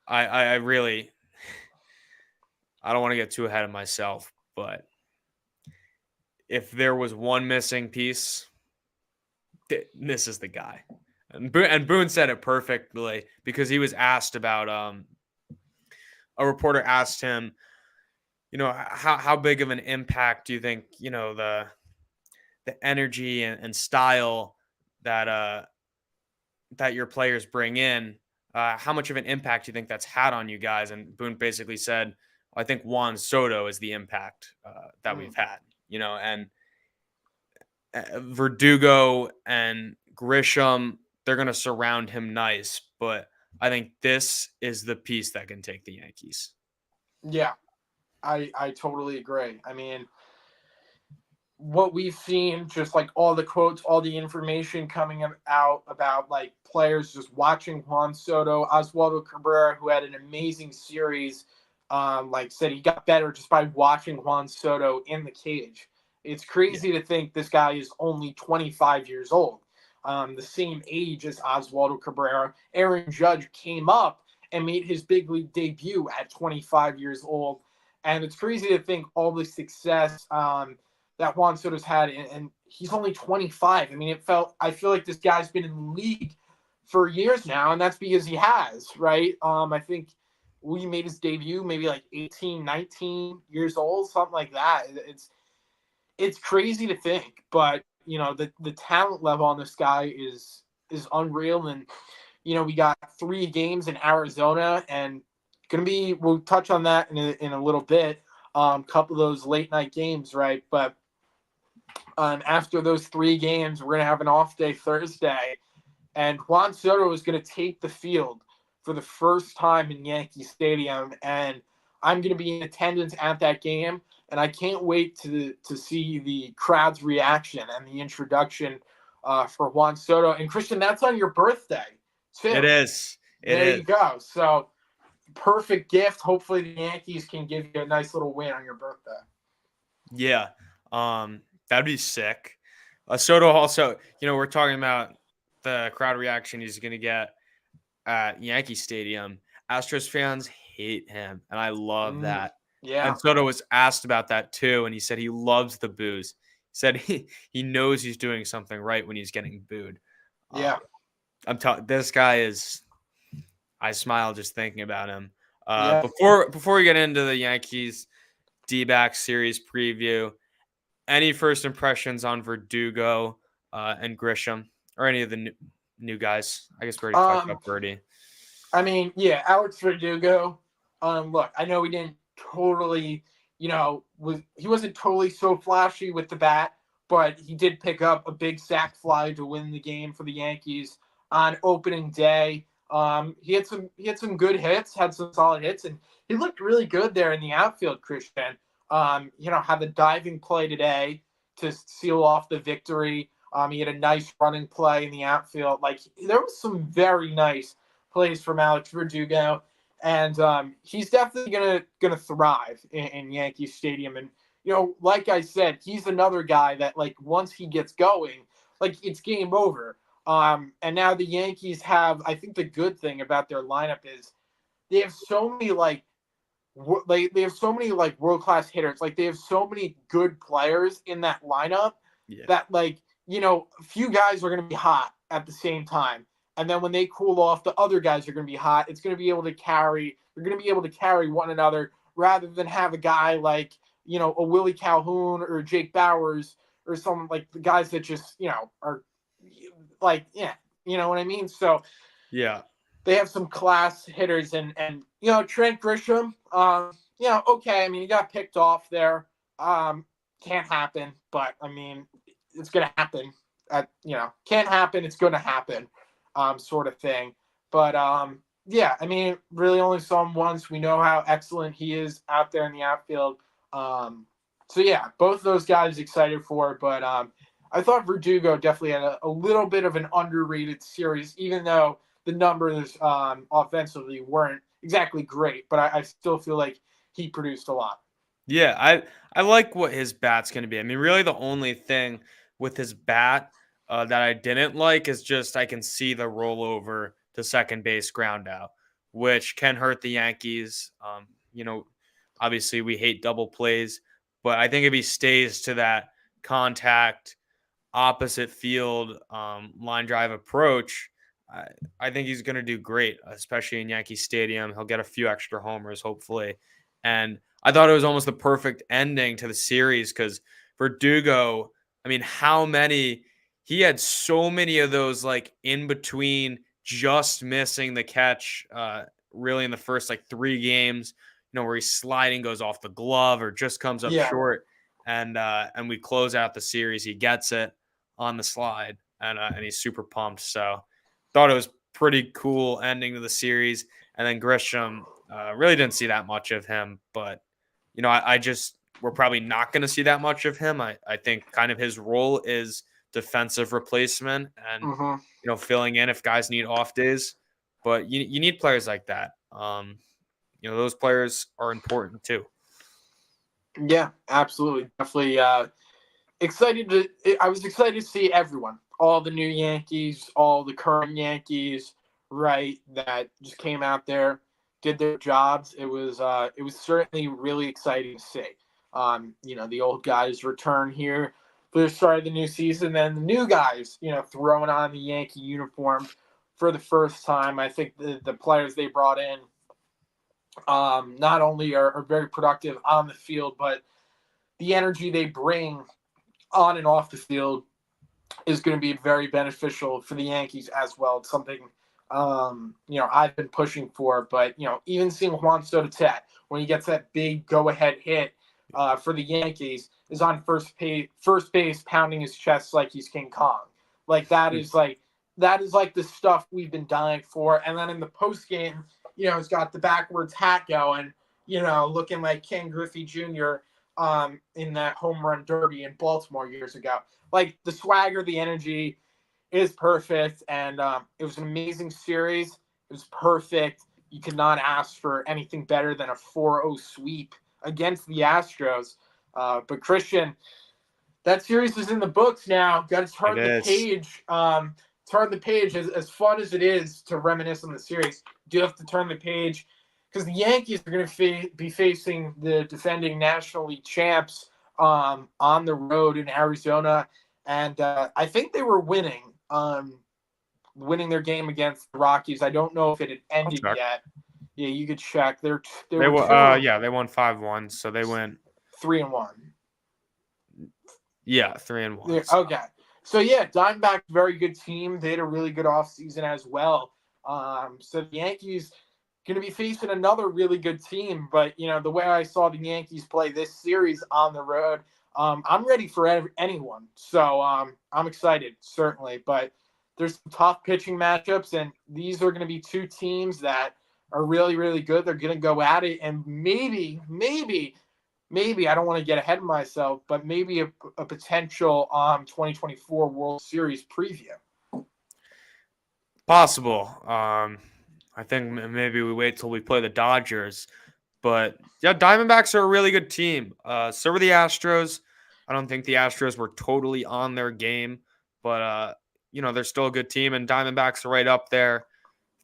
I really, I don't want to get too ahead of myself, but if there was one missing piece, this is the guy. And Boone said it perfectly because he was asked about a reporter asked him, how big of an impact do you think, the energy and style that your players bring in, how much of an impact do you think that's had on you guys? And Boone basically said, I think Juan Soto is the impact that we've had, and Verdugo and Grisham, they're going to surround him nice, but I think this is the piece that can take the Yankees. Yeah, I totally agree. I mean, what we've seen, just like all the quotes, all the information coming out about like players just watching Juan Soto, Oswaldo Cabrera, who had an amazing series, like said he got better just by watching Juan Soto in the cage. It's crazy to think this guy is only 25 years old, the same age as Oswaldo Cabrera. Aaron Judge came up and made his big league debut at 25 years old. And it's crazy to think all the success that Juan Soto's had, and he's only 25. I mean, I feel like this guy's been in the league for years now, and that's because he has, right? I think we made his debut maybe like 18, 19 years old, something like that. It's crazy to think, but the talent level on this guy is unreal. And we got 3 games in Arizona, and we'll touch on that in a little bit. Couple of those late night games, right? But after those 3 games, we're gonna have an off day Thursday, and Juan Soto is gonna take the field for the first time in Yankee Stadium, and I'm gonna be in attendance at that game. And I can't wait to see the crowd's reaction and the introduction for Juan Soto. And Christian, that's on your birthday too. It is. There you go. So perfect gift. Hopefully the Yankees can give you a nice little win on your birthday. Yeah. That'd be sick. Soto also, we're talking about the crowd reaction he's going to get at Yankee Stadium. Astros fans hate him, and I love that. Yeah. And Soto was asked about that too, and he said he loves the boos. He said he knows he's doing something right when he's getting booed. Yeah. This guy is. I smile just thinking about him. Yeah. Before we get into the Yankees D-back series preview, any first impressions on Verdugo and Grisham or any of the new guys? I guess we already talked Um, about Birdie. I mean, yeah, Alex Verdugo. Look, I know he didn't totally, he wasn't totally so flashy with the bat, but he did pick up a big sac fly to win the game for the Yankees on opening day. He had some good hits, had some solid hits, and he looked really good there in the outfield. Christian, had the diving play today to seal off the victory. He had a nice running play in the outfield. Like there was some very nice plays from Alex Verdugo, and he's definitely gonna thrive in Yankee Stadium. And like I said, he's another guy that like once he gets going, like it's game over. And now the Yankees have, I think the good thing about their lineup is they have so many they have so many like world class hitters. Like they have so many good players in that lineup Yeah. that a few guys are going to be hot at the same time. And then when they cool off, the other guys are going to be hot. It's going to be able to carry. You're going to be able to carry one another rather than have a guy like a Willie Calhoun or Jake Bowers or some like the guys that just are like you know what I mean. So Yeah. they have some class hitters and Trent Grisham. Okay. I mean, he got picked off there. Can't happen, but I mean, it's gonna happen. Can't happen. It's gonna happen, sort of thing. But yeah. I mean, really only saw him once. We know how excellent he is out there in the outfield. So yeah, both those guys excited for, but I thought Verdugo definitely had a little bit of an underrated series, even though the numbers offensively weren't exactly great, but I still feel like he produced a lot. Yeah, I like what his bat's going to be. I mean, really, the only thing with his bat that I didn't like is just I can see the rollover to second base ground out, which can hurt the Yankees. You know, obviously we hate double plays, but I think if he stays to that contact opposite field line drive approach, I, I think he's going to do great, especially in Yankee Stadium. He'll get a few extra homers, hopefully. And I thought it was almost the perfect ending to the series because Verdugo, I mean, how many? He had so many of those like in between, just missing the catch. Really, in the first like 3 games, where he's sliding, goes off the glove, or just comes up Yeah. short, and we close out the series. He gets it on the slide, and he's super pumped. So, thought it was pretty cool ending to the series. And then Grisham, really didn't see that much of him, but I just we're probably not going to see that much of him. I think kind of his role is defensive replacement and Mm-hmm. filling in if guys need off days. But you need players like that. Those players are important too. Yeah, absolutely, definitely. I was excited to see everyone, all the new Yankees, all the current Yankees, right? That just came out there, did their jobs. It was certainly really exciting to see. The old guys return here for the start of the new season, then the new guys, throwing on the Yankee uniform for the first time. I think the players they brought in, not only are very productive on the field, but the energy they bring on and off the field is going to be very beneficial for the Yankees as well. It's something I've been pushing for, but even seeing Juan Soto when he gets that big go-ahead hit for the Yankees is on first base, pounding his chest like he's King Kong. Like that is like the stuff we've been dying for. And then in the post game, he's got the backwards hat going, looking like Ken Griffey Jr. In that home run derby in Baltimore years ago. Like the swagger, the energy is perfect, and it was an amazing series. It was perfect. You could not ask for anything better than a 4-0 sweep against the Astros. But Christian, that series is in the books now. Got to It turn the is. page. Turn the page. As fun as it is to reminisce on the series, do have to turn the page because the Yankees are going to be facing the defending National League champs on the road in Arizona, and I think they were winning winning their game against the Rockies. I don't know if it had I'll ended check. yet. Yeah, you could check. They They were were yeah, they won 5-1, so they went 3-1. yeah, 3-1. Yeah, okay. So yeah, Diamondbacks very good team. They had a really good offseason as well. So the Yankees going to be facing another really good team, but the way I saw the Yankees play this series on the road, I'm ready for anyone. So I'm excited certainly, but there's some tough pitching matchups, and these are going to be two teams that are really really good. They're going to go at it, and maybe I don't want to get ahead of myself, but maybe a potential 2024 World Series preview. Possible. I think maybe we wait till we play the Dodgers. But yeah, Diamondbacks are a really good team. So were the Astros. I don't think the Astros were totally on their game, but they're still a good team, and Diamondbacks are right up there.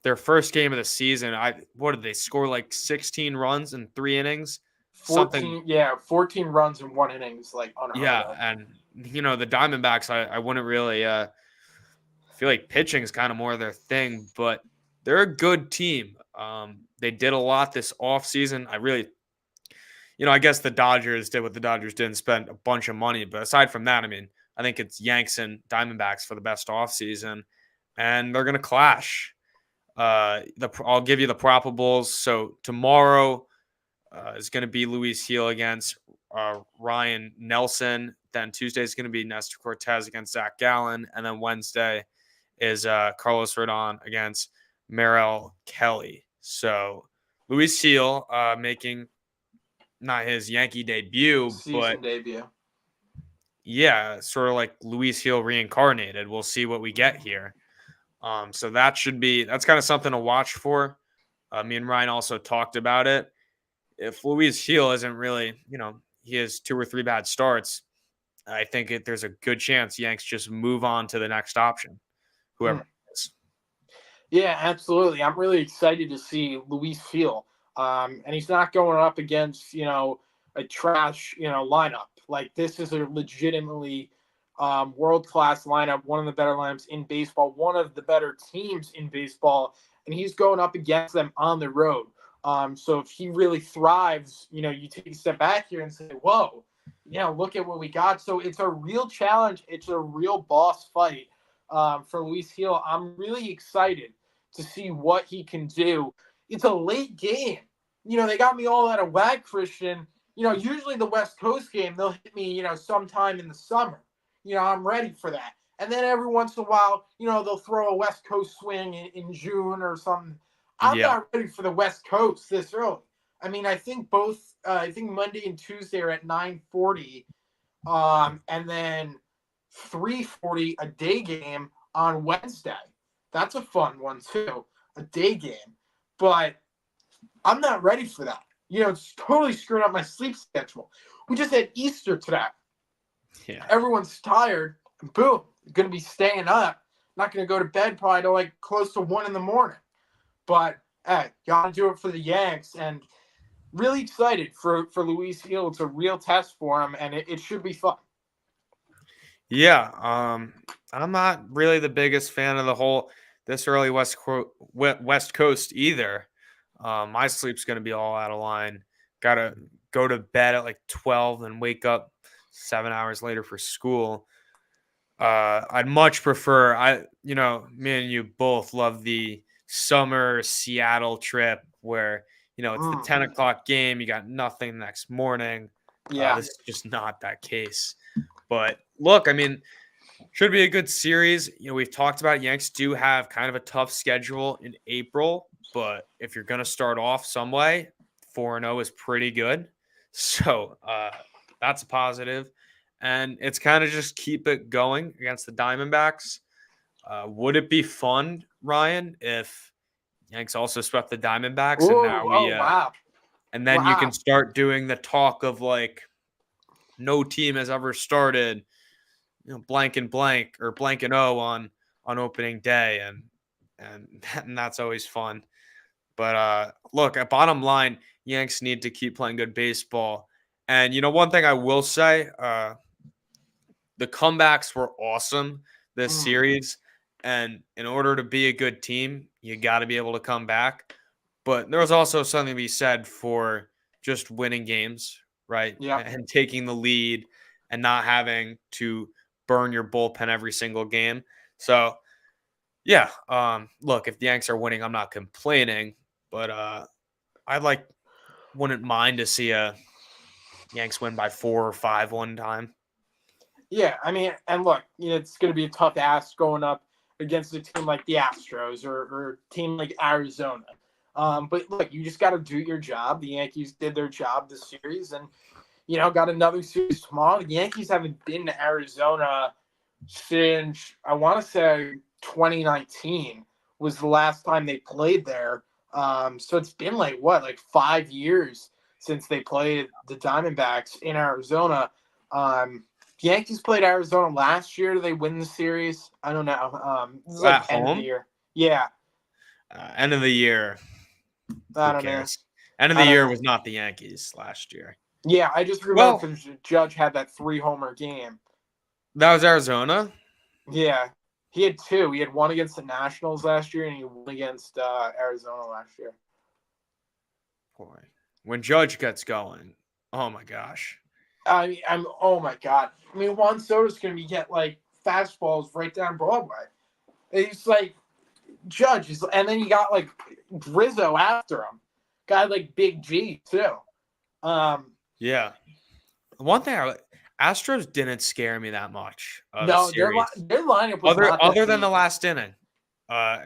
Their first game of the season, what did they score, like 16 runs in 3 innings? Something. 14 runs in 1 inning is like unheard Yeah, of. and the Diamondbacks, I wouldn't really feel like pitching is kind of more their thing, but they're a good team. They did a lot this offseason. I guess the Dodgers did what the Dodgers did and spent a bunch of money. But aside from that, I mean, I think it's Yanks and Diamondbacks for the best offseason, and they're going to clash. I'll give you the probables. So tomorrow is going to be Luis Gil against Ryan Nelson. Then Tuesday is going to be Nestor Cortez against Zach Gallen. And then Wednesday is Carlos Rodon against Merrill Kelly. So Luis Gil making not his Yankee debut, Season but debut. yeah, sort of like Luis Gil reincarnated. We'll see what we get here. So that's kind of something to watch for. Me and Ryan also talked about it. If Luis Gil isn't really, he has 2 or 3 bad starts, I think there's a good chance Yanks just move on to the next option, whoever it is. Yeah, absolutely. I'm really excited to see Luis Gil. And he's not going up against, a trash, lineup. Like, this is a legitimately world-class lineup, one of the better lineups in baseball, one of the better teams in baseball, and he's going up against them on the road. So if he really thrives, you take a step back here and say, whoa, look at what we got. So it's a real challenge. It's a real boss fight for Luis Gil. I'm really excited to see what he can do. It's a late game. They got me all out of whack, Christian. Usually the West Coast game, they'll hit me, sometime in the summer. I'm ready for that. And then every once in a while, they'll throw a West Coast swing in June or something. I'm not ready for the West Coast this early. I mean, I think Monday and Tuesday are at 9:40, and then 3:40 a day game on Wednesday. That's a fun one too, a day game. But I'm not ready for that. It's totally screwed up my sleep schedule. We just had Easter today. Yeah. Everyone's tired. And boom, going to be staying up. Not going to go to bed probably till like close to 1 a.m. But hey, gotta do it for the Yanks, and really excited for Luis Gil. It's a real test for him, and it should be fun. Yeah, I'm not really the biggest fan of this early West Coast either. My sleep's going to be all out of line. Got to go to bed at like 12 and wake up 7 hours later for school. I'd much prefer, me and you both love the summer Seattle trip where, it's the 10 o'clock game. You got nothing the next morning. Yeah. This is just not that case. But look, I mean, should be a good series. We've talked about Yanks do have kind of a tough schedule in April, but if you're going to start off some way, 4-0 is pretty good. So that's a positive. And it's kind of just keep it going against the Diamondbacks. Would it be fun, Ryan, if Yanks also swept the Diamondbacks and now wow. And then you can start doing the talk of like no team has ever started, blank and blank or blank and O on opening day, and that's always fun. But look, at bottom line, Yanks need to keep playing good baseball. And one thing I will say, the comebacks were awesome this series, And in order to be a good team, you got to be able to come back. But there was also something to be said for just winning games, right? Yeah. And taking the lead and not having to burn your bullpen every single game. So, yeah, look, if the Yanks are winning, I'm not complaining, but I wouldn't mind to see a Yanks win by 4 or 5 one time. Yeah, I mean, and look, it's going to be a tough ask going up against a team like the Astros or a team like Arizona. But look, you just got to do your job. The Yankees did their job this series, and got another series tomorrow. The Yankees haven't been to Arizona since I want to say 2019 was the last time they played there. So it's been like 5 years since they played the Diamondbacks in Arizona. The Yankees played Arizona last year. Did they win the series? I don't know. This is At like end of the home, year. Yeah, end of the year, I who don't know. cares? End of the I don't year know. was not the Yankees last year. Yeah, I just remember Well, because Judge had that 3-homer game. that was Arizona. Yeah, he had two. He had one against the Nationals last year, and he won against Arizona last year. Boy, when Judge gets going, oh my gosh. Oh my god. I mean, Juan Soto's gonna be get like fastballs right down Broadway. It's like Judge is, and then you got like Rizzo after him. Guy like Big G too. Yeah. One thing Astros didn't scare me that much the No, series. their lineup was Other not that other than the deep. last inning.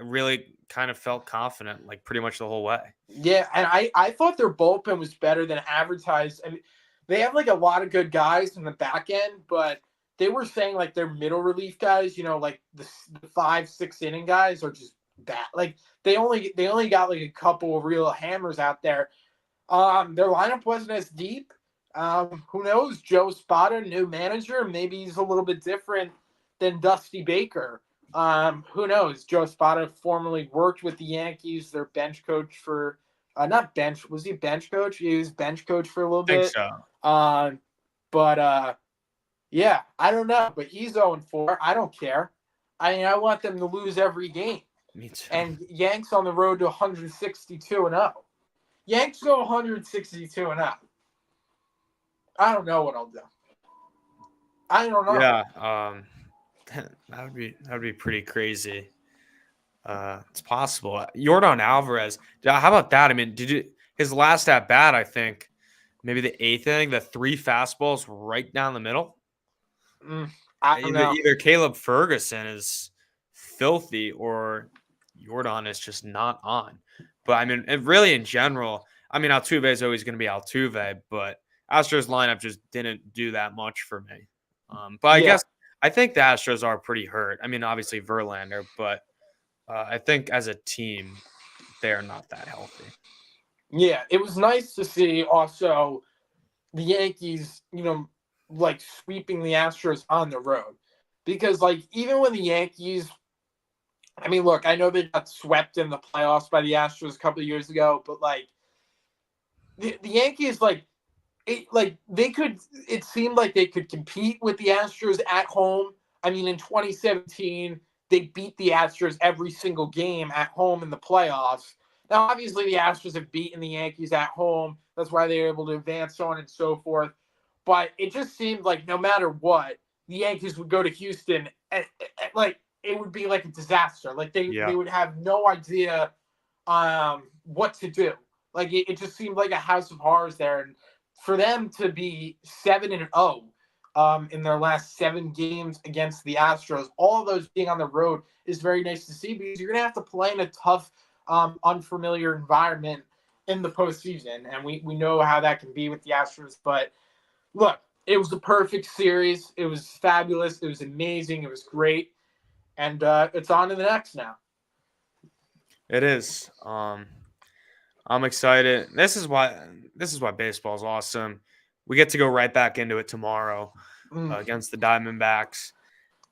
Really kind of felt confident like pretty much the whole way. Yeah, and I thought their bullpen was better than advertised. I mean, they have like a lot of good guys in the back end, but they were saying like their middle relief guys, like the 5-6 inning guys are just bad. Like they only got like a couple of real hammers out there. Their lineup wasn't as deep. Who knows? Joe Spada, new manager, maybe he's a little bit different than Dusty Baker. Who knows? Joe Spada formerly worked with the Yankees, their bench coach for not bench, was he bench coach? He was bench coach for a little I think bit. so. But yeah, I don't know. But he's 0-4. I don't care. I want them to lose every game. Me too. And Yanks on the road to 162-0. Yanks go 162-0. I don't know what I'll do. I don't know. Yeah, that would be pretty crazy. It's possible. Yordan Alvarez. How about that? I mean, his last at bat? I think maybe the 8th inning, the 3 fastballs right down the middle. I don't know. Either Caleb Ferguson is filthy or Yordan is just not on. But I mean, really in general, I mean, Altuve is always going to be Altuve, but Astros lineup just didn't do that much for me. But I think the Astros are pretty hurt. I mean, obviously Verlander, but I think as a team, they're not that healthy. Yeah, it was nice to see also the Yankees, like sweeping the Astros on the road. Because, like, even when the Yankees, I mean, look, I know they got swept in the playoffs by the Astros a couple of years ago, but, like, the Yankees, it seemed like they could compete with the Astros at home. I mean, in 2017, they beat the Astros every single game at home in the playoffs. Now, obviously, the Astros have beaten the Yankees at home. That's why they were able to advance, so on and so forth. But it just seemed like no matter what, the Yankees would go to Houston, and like it would be like a disaster. Like they would have no idea what to do. Like it just seemed like a house of horrors there. And for them to be 7-0 in their last 7 games against the Astros, all of those being on the road is very nice to see because you're gonna have to play in a tough, unfamiliar environment in the postseason, and we know how that can be with the Astros. But look, it was the perfect series. It was fabulous. It was amazing. It was great, and it's on to the next now. It is. I'm excited. This is why baseball is awesome. We get to go right back into it tomorrow against the Diamondbacks,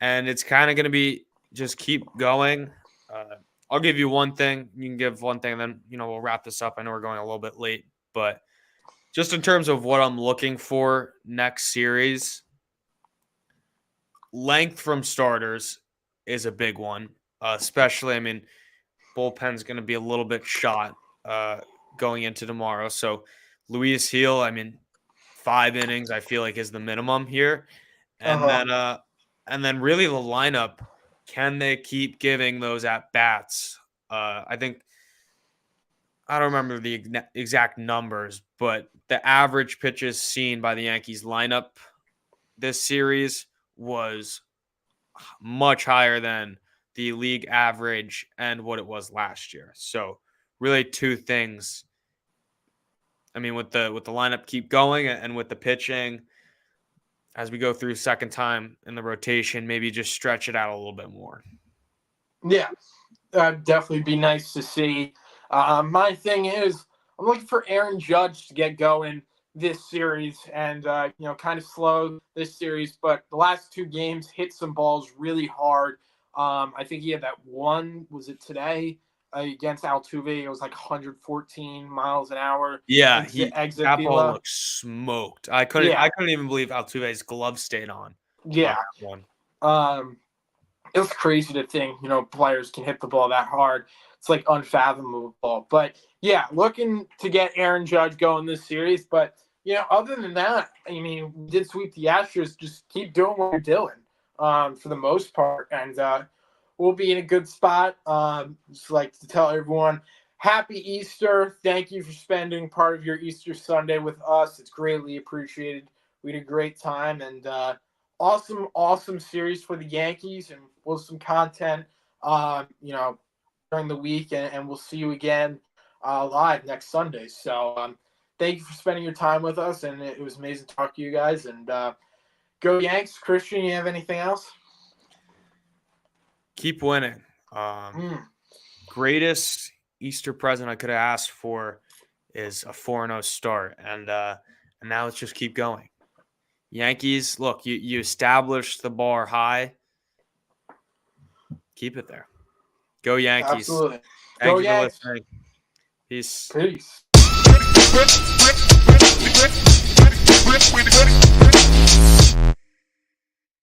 and it's kind of going to be just keep going. I'll give you one thing. You can give one thing, and then we'll wrap this up. I know we're going a little bit late, but just in terms of what I'm looking for next series, length from starters is a big one. especially, I mean, bullpen's going to be a little bit shot going into tomorrow. So Luis Heel, I mean, 5 innings, I feel like is the minimum here, Uh-huh. and then really the lineup. Can they keep giving those at bats? I think I don't remember the exact numbers, but the average pitches seen by the Yankees lineup this series was much higher than the league average and what it was last year. So really two things. I mean, with the lineup keep going and with the pitching as we go through second time in the rotation, maybe just stretch it out a little bit more. Yeah, that'd definitely be nice to see. My thing is, I'm looking for Aaron Judge to get going this series and, kind of slow this series. But the last 2 games hit some balls really hard. I think he had that one, was it today, against Altuve? It was like 114 miles an hour Yeah, into exit that ball Vila. looks smoked. I Yeah, couldn't even believe Altuve's glove stayed on yeah. that one. It was crazy to think, players can hit the ball that hard. It's like unfathomable. But yeah, looking to get Aaron Judge going this series. But, other than that, I mean, we did sweep the Astros. Just keep doing what you're doing for the most part. And we'll be in a good spot. Just like to tell everyone, happy Easter. Thank you for spending part of your Easter Sunday with us. It's greatly appreciated. We had a great time. And, awesome series for the Yankees, and with some content, during the week, and we'll see you again live next Sunday. So thank you for spending your time with us, and it was amazing to talk to you guys. And go Yanks. Christian, you have anything else? Keep winning. Greatest Easter present I could have asked for is a 4-0 start, and now let's just keep going. Yankees, look, you established the bar high. Keep it there. Go Yankees. Absolutely. Thank Go you Yanks. for listening. Peace. Peace.